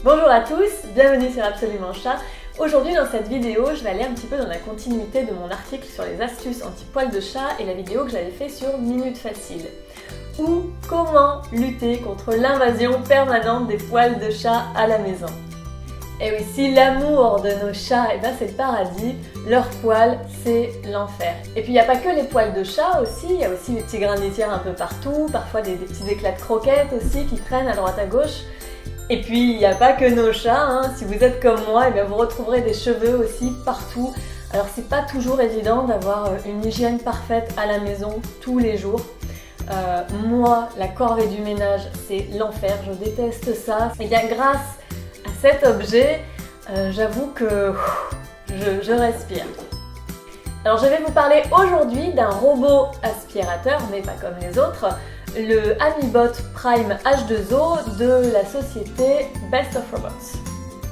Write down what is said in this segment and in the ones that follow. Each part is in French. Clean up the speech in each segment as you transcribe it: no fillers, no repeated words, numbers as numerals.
Bonjour à tous, bienvenue sur Absolument Chat. Aujourd'hui dans cette vidéo, je vais aller un petit peu dans la continuité de mon article sur les astuces anti-poils de chat et la vidéo que j'avais fait sur Minute Facile. Ou comment lutter contre l'invasion permanente des poils de chat à la maison. Et oui, si l'amour de nos chats, c'est le paradis, leurs poils, c'est l'enfer. Et puis il n'y a pas que les poils de chat aussi, il y a aussi des petits grains de litière un peu partout, parfois des petits éclats de croquettes aussi qui traînent à droite à gauche. Et puis il n'y a pas que nos chats, si vous êtes comme moi, vous retrouverez des cheveux aussi partout. Alors c'est pas toujours évident d'avoir une hygiène parfaite à la maison tous les jours. Moi, la corvée du ménage, c'est l'enfer, je déteste ça. Et bien grâce à cet objet, j'avoue que je respire. Alors je vais vous parler aujourd'hui d'un robot aspirateur, mais pas comme les autres, le Amibot Prime H2O de la société Best of Robots.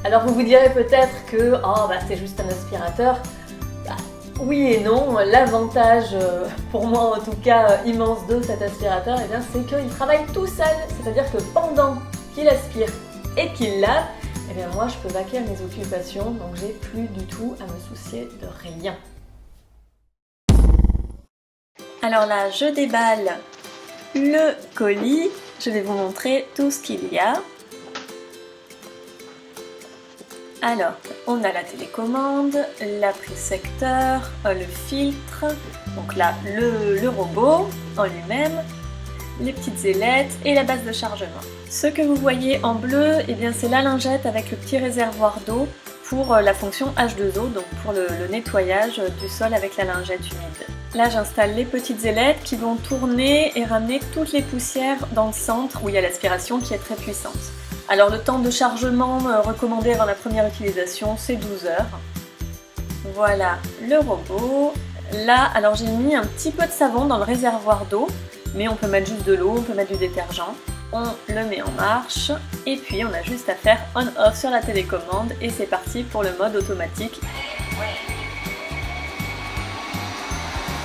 Alors vous vous direz peut-être que c'est juste un aspirateur. Oui et non, l'avantage, pour moi en tout cas immense de cet aspirateur, c'est qu'il travaille tout seul, c'est-à-dire que pendant qu'il aspire et qu'il lave, moi je peux vaquer à mes occupations, donc j'ai plus du tout à me soucier de rien. Alors là, je déballe le colis, je vais vous montrer tout ce qu'il y a. Alors, on a la télécommande, la prise secteur, le filtre, donc là, le robot en lui-même, les petites ailettes et la base de chargement. Ce que vous voyez en bleu, c'est la lingette avec le petit réservoir d'eau pour la fonction H2O, donc pour le nettoyage du sol avec la lingette humide. Là, j'installe les petites ailettes qui vont tourner et ramener toutes les poussières dans le centre où il y a l'aspiration qui est très puissante. Alors le temps de chargement recommandé avant la première utilisation, c'est 12 heures. Voilà le robot. Là, alors j'ai mis un petit peu de savon dans le réservoir d'eau, mais on peut mettre juste de l'eau, on peut mettre du détergent. On le met en marche et puis on a juste à faire on-off sur la télécommande et c'est parti pour le mode automatique.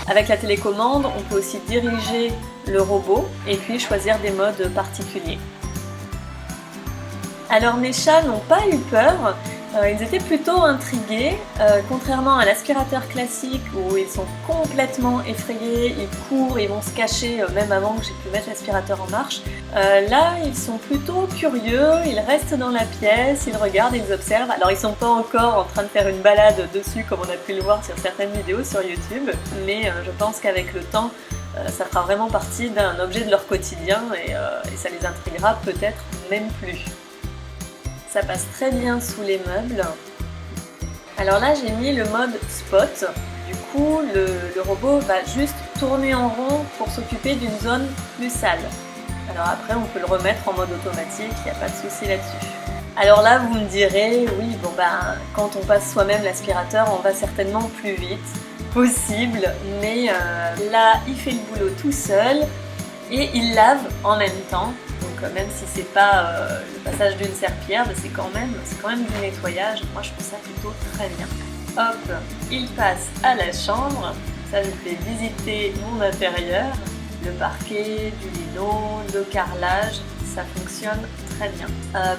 Avec la télécommande, on peut aussi diriger le robot et puis choisir des modes particuliers. Alors mes chats n'ont pas eu peur, ils étaient plutôt intrigués, contrairement à l'aspirateur classique où ils sont complètement effrayés, ils courent, ils vont se cacher même avant que j'ai pu mettre l'aspirateur en marche. Là ils sont plutôt curieux, ils restent dans la pièce, ils regardent, ils observent. Alors ils sont pas encore en train de faire une balade dessus comme on a pu le voir sur certaines vidéos sur YouTube, mais je pense qu'avec le temps ça fera vraiment partie d'un objet de leur quotidien et ça les intriguera peut-être même plus. Ça passe très bien sous les meubles. Alors là, j'ai mis le mode spot. Du coup, le robot va juste tourner en rond pour s'occuper d'une zone plus sale. Alors après, on peut le remettre en mode automatique, il n'y a pas de souci là-dessus. Alors là, vous me direz, oui, quand on passe soi-même l'aspirateur, on va certainement plus vite, possible, mais là, il fait le boulot tout seul et il lave en même temps. Donc même si c'est pas le passage d'une serpillière, c'est quand même du nettoyage. Moi je trouve ça plutôt très bien. Hop, il passe à la chambre. Ça je fais visiter mon intérieur. Le parquet, du lino, le carrelage, ça fonctionne très bien.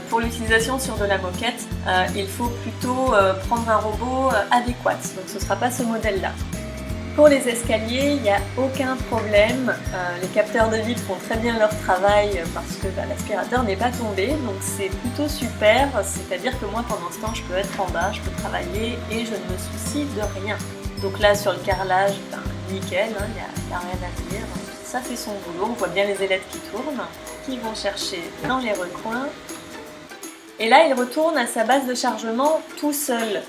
Pour l'utilisation sur de la moquette, il faut plutôt prendre un robot adéquat. Donc ce ne sera pas ce modèle-là. Pour les escaliers, il n'y a aucun problème, les capteurs de vide font très bien leur travail parce que l'aspirateur n'est pas tombé, donc c'est plutôt super, c'est-à-dire que moi pendant ce temps je peux être en bas, je peux travailler et je ne me soucie de rien. Donc là sur le carrelage, nickel, il n'y a rien à dire, ça fait son boulot, on voit bien les ailettes qui tournent, qui vont chercher dans les recoins. Et là il retourne à sa base de chargement tout seul.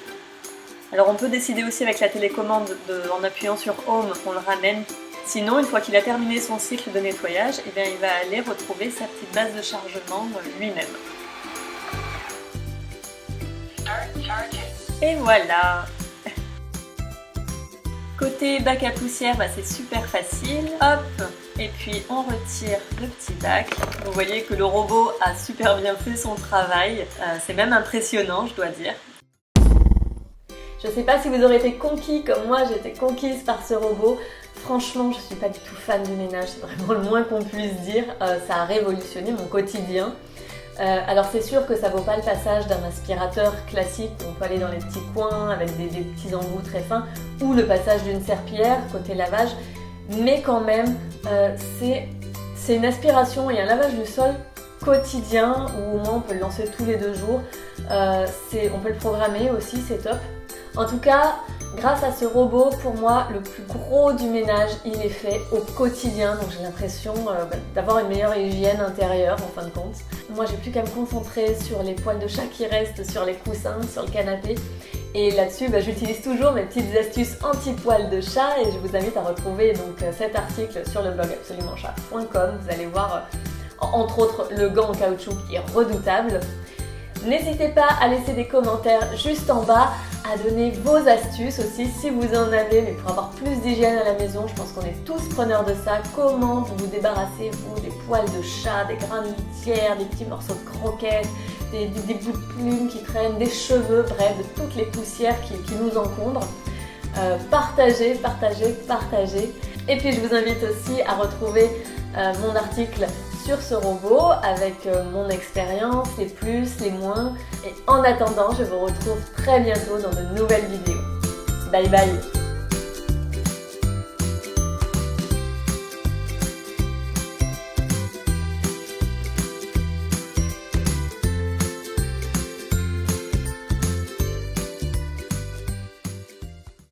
Alors on peut décider aussi avec la télécommande en appuyant sur Home qu'on le ramène. Sinon, une fois qu'il a terminé son cycle de nettoyage, il va aller retrouver sa petite base de chargement lui-même. Et voilà. Côté bac à poussière, c'est super facile. Hop, et puis on retire le petit bac. Vous voyez que le robot a super bien fait son travail. C'est même impressionnant, je dois dire. Je ne sais pas si vous aurez été conquis comme moi, j'ai été conquise par ce robot. Franchement, je ne suis pas du tout fan du ménage, c'est vraiment le moins qu'on puisse dire. Ça a révolutionné mon quotidien. Alors c'est sûr que ça vaut pas le passage d'un aspirateur classique où on peut aller dans les petits coins avec des petits embouts très fins, ou le passage d'une serpillière côté lavage, mais quand même c'est une aspiration et un lavage du sol quotidien où au moins on peut le lancer tous les 2 jours. On peut le programmer aussi, c'est top. En tout cas, grâce à ce robot, pour moi, le plus gros du ménage, il est fait au quotidien. Donc j'ai l'impression d'avoir une meilleure hygiène intérieure en fin de compte. Moi, j'ai plus qu'à me concentrer sur les poils de chat qui restent sur les coussins, sur le canapé. Et là-dessus, j'utilise toujours mes petites astuces anti-poils de chat et je vous invite à retrouver donc cet article sur le blog absolumentchat.com. Vous allez voir entre autres le gant en caoutchouc qui est redoutable. N'hésitez pas à laisser des commentaires juste en bas, à donner vos astuces aussi si vous en avez, mais pour avoir plus d'hygiène à la maison, je pense qu'on est tous preneurs de ça. Comment vous vous débarrassez, vous, des poils de chat, des grains de litière, des petits morceaux de croquettes, des bouts de plumes qui traînent, des cheveux, bref, de toutes les poussières qui nous encombrent. Partagez. Et puis je vous invite aussi à retrouver mon article sur ce robot avec mon expérience, les plus, les moins. Et en attendant, je vous retrouve très bientôt dans de nouvelles vidéos. Bye bye!